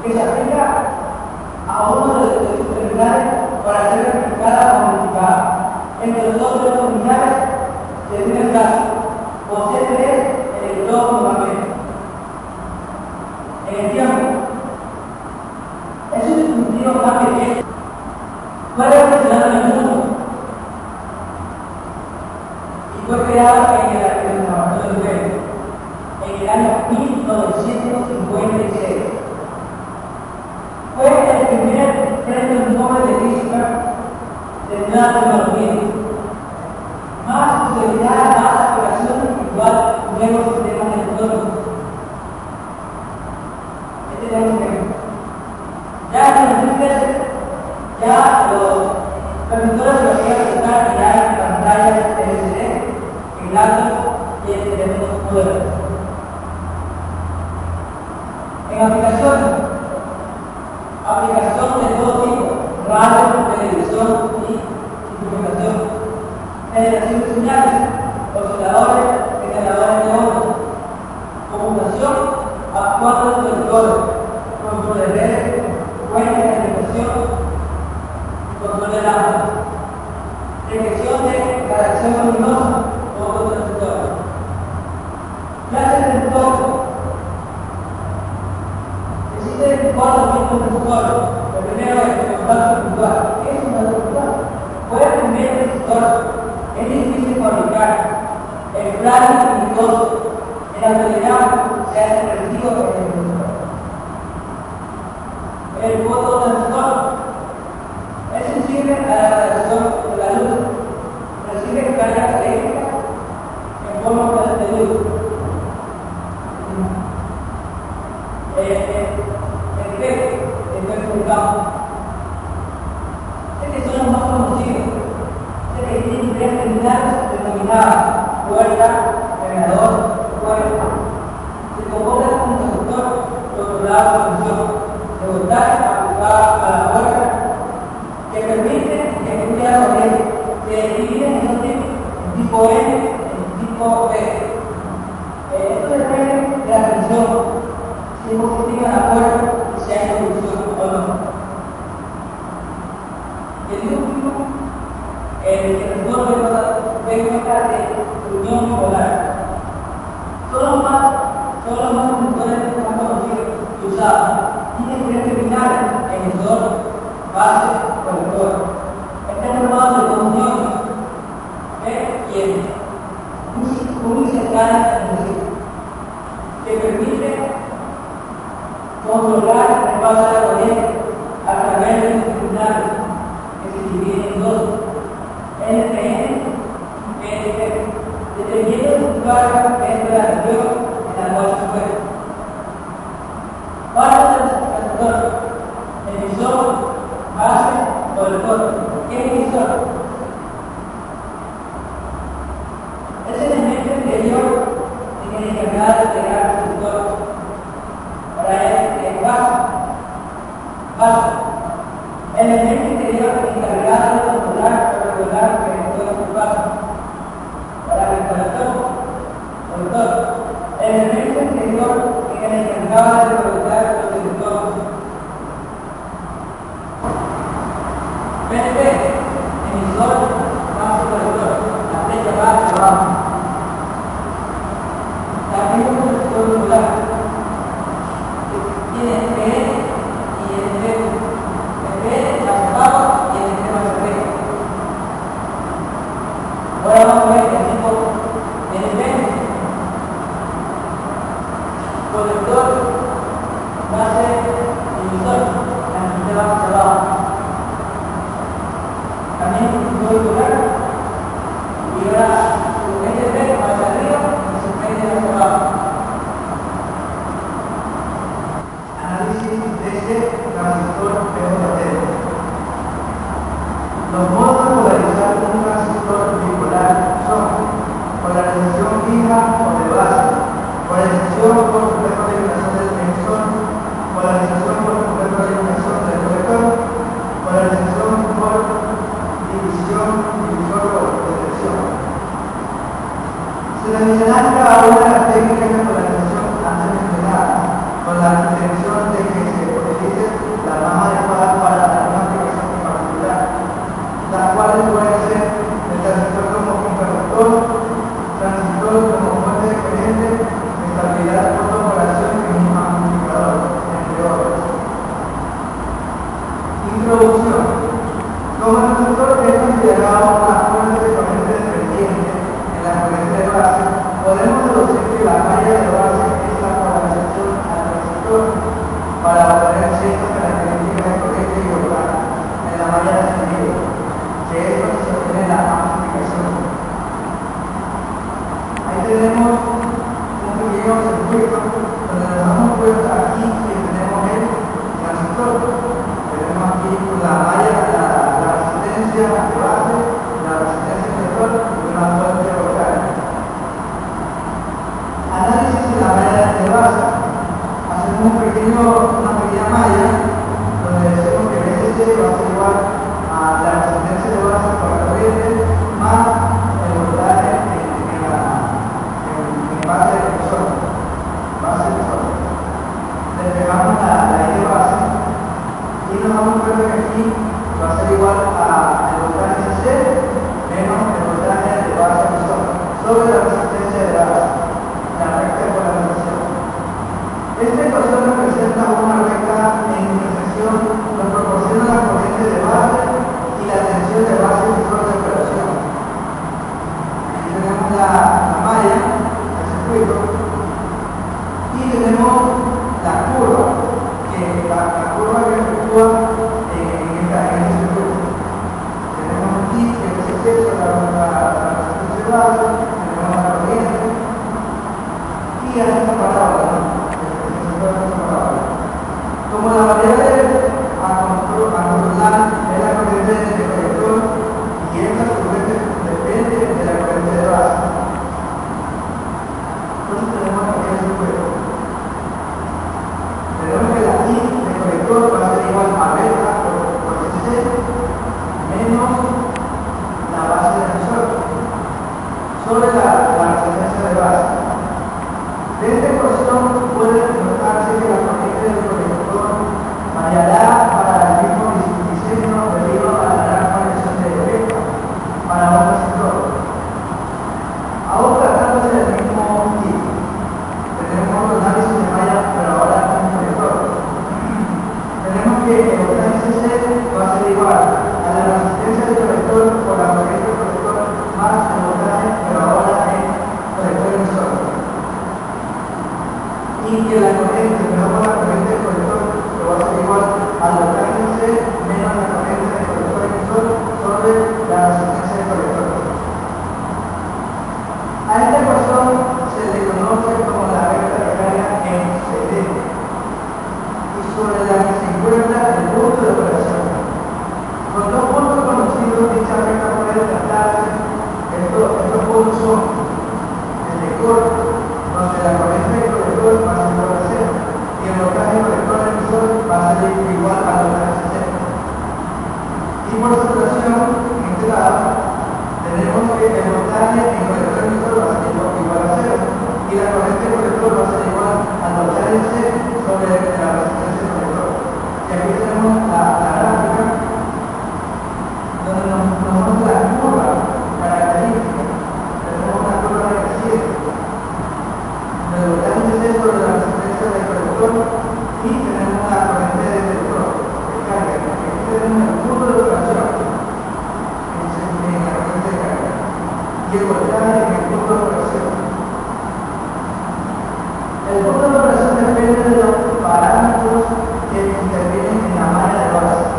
que se aplica a uno de los terminales para ser replicada o modificada. Entre los dos terminales se une el caso, posee 3 electrodos normalmente. En el tiempo, es un dispositivo más pequeño. Puede funcionar en el mundo y fue creado en el laboratorio de Bell en el año 1956. Fue el primer premio Nobel de Física de nueva tecnología. Más posibilidades, más aplicaciones, igual nuevos sistemas electrónicos. Este es un ejemplo. Ya en el 2013, ya los transmisores lo podían usar ya en pantallas LCD, en laptops y en teléfonos modernos. En aplicación de todo tipo, radio, televisión y comunicación, generación de señales, osciladores, generadores de ondas, computación, actuando de control, control de redes, fuentes de alimentación, control de lámparas, detección de radiación luminosa, fototransistores, clases de entorno. Existen 4 tipos de transistores. El primero es el contacto puntual. ¿Qué es un contacto puntual? Puede tener transistor, es difícil fabricar, es frágil y costoso. En la actualidad se hace residuo en el transistor. El fototransistor es sensible a la radiación de la luz, recibe cargas eléctricas en forma de luz. Estos son los más conocidos. Tienen 3 terminales denominadas puerta, generador, puerta. Se compone de un conductor controlado por función de voltaje aplicada a la puerta que permite que fluya la corriente. Se dividen en dos tipos, el tipo N y el tipo B. Esto depende de la tensión, si es positiva la puerta y si hay conducción o no. Y el último, el transistor de unión polar. Son los más conductores más conocidos y usados. Tienen 3 terminales, emisor, base, colector. Están formados de 2 uniones, P y N, muy cercanas entre sí, que permite controlar el paso de la corriente a través de los terminales que se dividen en 2, NPN y PNP, dependiendo del lugar dentro de la región en la cual se encuentra. Para el transistor, emisor, base, colector. ¿Qué es emisor? Es el elemento interior en el encargado de crear el transistor. Para él es base. El elemento interior encargado de controlar o regular el electrón de base. Para el colector. El elemento interior es el encargado de regular los electrones. PNP, emisor, base, colector. La flecha va hacia abajo. También es un transistor modular. Tiene P y NP. NP, la para obtener ciertas características de corriente y voltaje en la malla de tendido, que es donde se obtiene la amplificación. Ahí tenemos un pequeño circuito donde nos damos cuenta aquí que tenemos el transistor. Tenemos aquí la malla, la resistencia de base, la resistencia colector y una fuente de voltaje. Análisis de la malla de base. Hacemos una pequeña malla donde decimos que VCC va a ser igual a la resistencia de base por la corriente más el voltaje en base de emisor. Despegamos la I de base y nos damos cuenta que aquí va a ser igual al voltaje C menos el voltaje de base emisor sobre la resistencia de base, la recta de polarización. Esta ecuación representa una recta en intersección que proporciona la corriente de base y la tensión de base emisor de operación. Aquí tenemos la malla, el circuito, y tenemos la curva que efectúa en este circuito. Tenemos aquí el VCC sobre la resistencia de base, tenemos la corriente y a esta parábola. Como la variable a controlar es la corriente de colector y esta corriente depende de la corriente de base. Entonces tenemos aquí el circuito. Tenemos que la I de colector va a ser igual a beta por C menos la base de emisor sobre la resistencia de base. De esta ecuación puede notarse que la corriente del colector variará para el mismo diseño debido a la gran variación de efecto para un resistor. Aún tratándose del mismo tipo, tenemos otro análisis de malla, pero ahora en un colector. Tenemos que el voltaje C va a ser igual a la resistencia del colector por la corriente del colector más el voltaje, pero ahora en colector emisor. Y que la corriente, menos la corriente del colector, que va a ser igual al voltaje C menos la corriente del colector emisor sobre la resistencia del colector. A esta ecuación se le conoce como la recta de carga en CD y sobre la que se encuentra el punto de operación. Con dos puntos conocidos, dicha recta puede tratarse. Estos puntos son el de corte, donde la corriente del colector va a ser igual a cero y el voltaje del colector emisor va a ser igual al voltaje C. Y por saturación, en este lado, tenemos que el voltaje en colector emisor va a ser igual a cero y la corriente del colector va a ser igual al voltaje C sobre la resistencia del colector. Y aquí tenemos la gráfica donde nos muestra la curva característica. Tenemos una curva regresiva del voltaje C sobre la resistencia del colector y tenemos la corriente del colector de carga. Aquí tenemos el punto de operación en la corriente de carga y el voltaje en el punto de operación. El punto de operación depende de los parámetros que intervienen en la malla de base.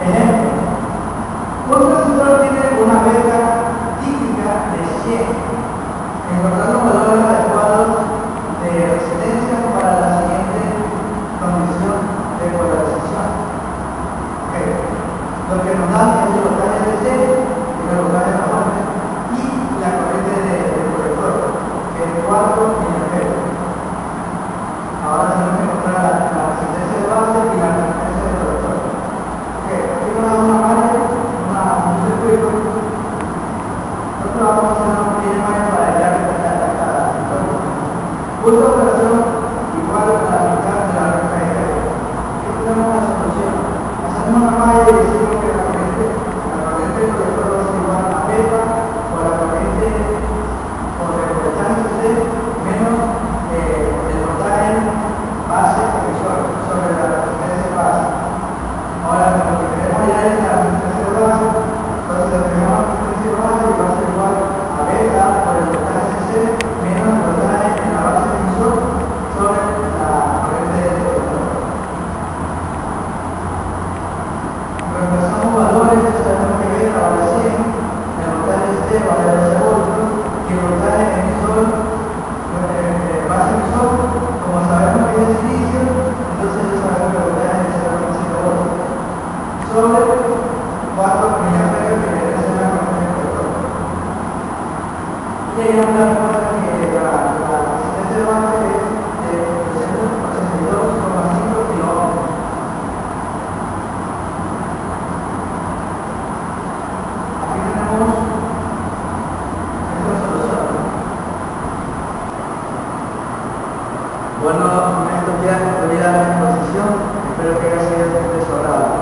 Ejemplo, un resistor tiene una beta típica de 100, encontrando valores adecuados de resistencia para la siguiente condición de polarización. Lo que nos da es el voltaje de C y el voltaje de la fuente y la corriente del colector, que es 4 miliamperes. Ahora tenemos que encontrar la resistencia de base y la resistencia del colector. Aquí nos da una malla, un circuito. Nosotros vamos a hacer una pequeña malla para hallar cada circuito. Punto de operación igual a la mitad de la recta de carga. Aquí tenemos la solución. Hacemos una malla y decimos que la corriente del colector va a ser igual a beta por la corriente por el voltaje C menos el voltaje base emisor sobre la resistencia base. Ahora, lo que queremos hallar es la resistencia base, entonces determinamos la resistencia base y va a ser igual a beta por el voltaje C menos el voltaje en la base Bueno, en estos días concluida la exposición, espero que haya sido de su agrado.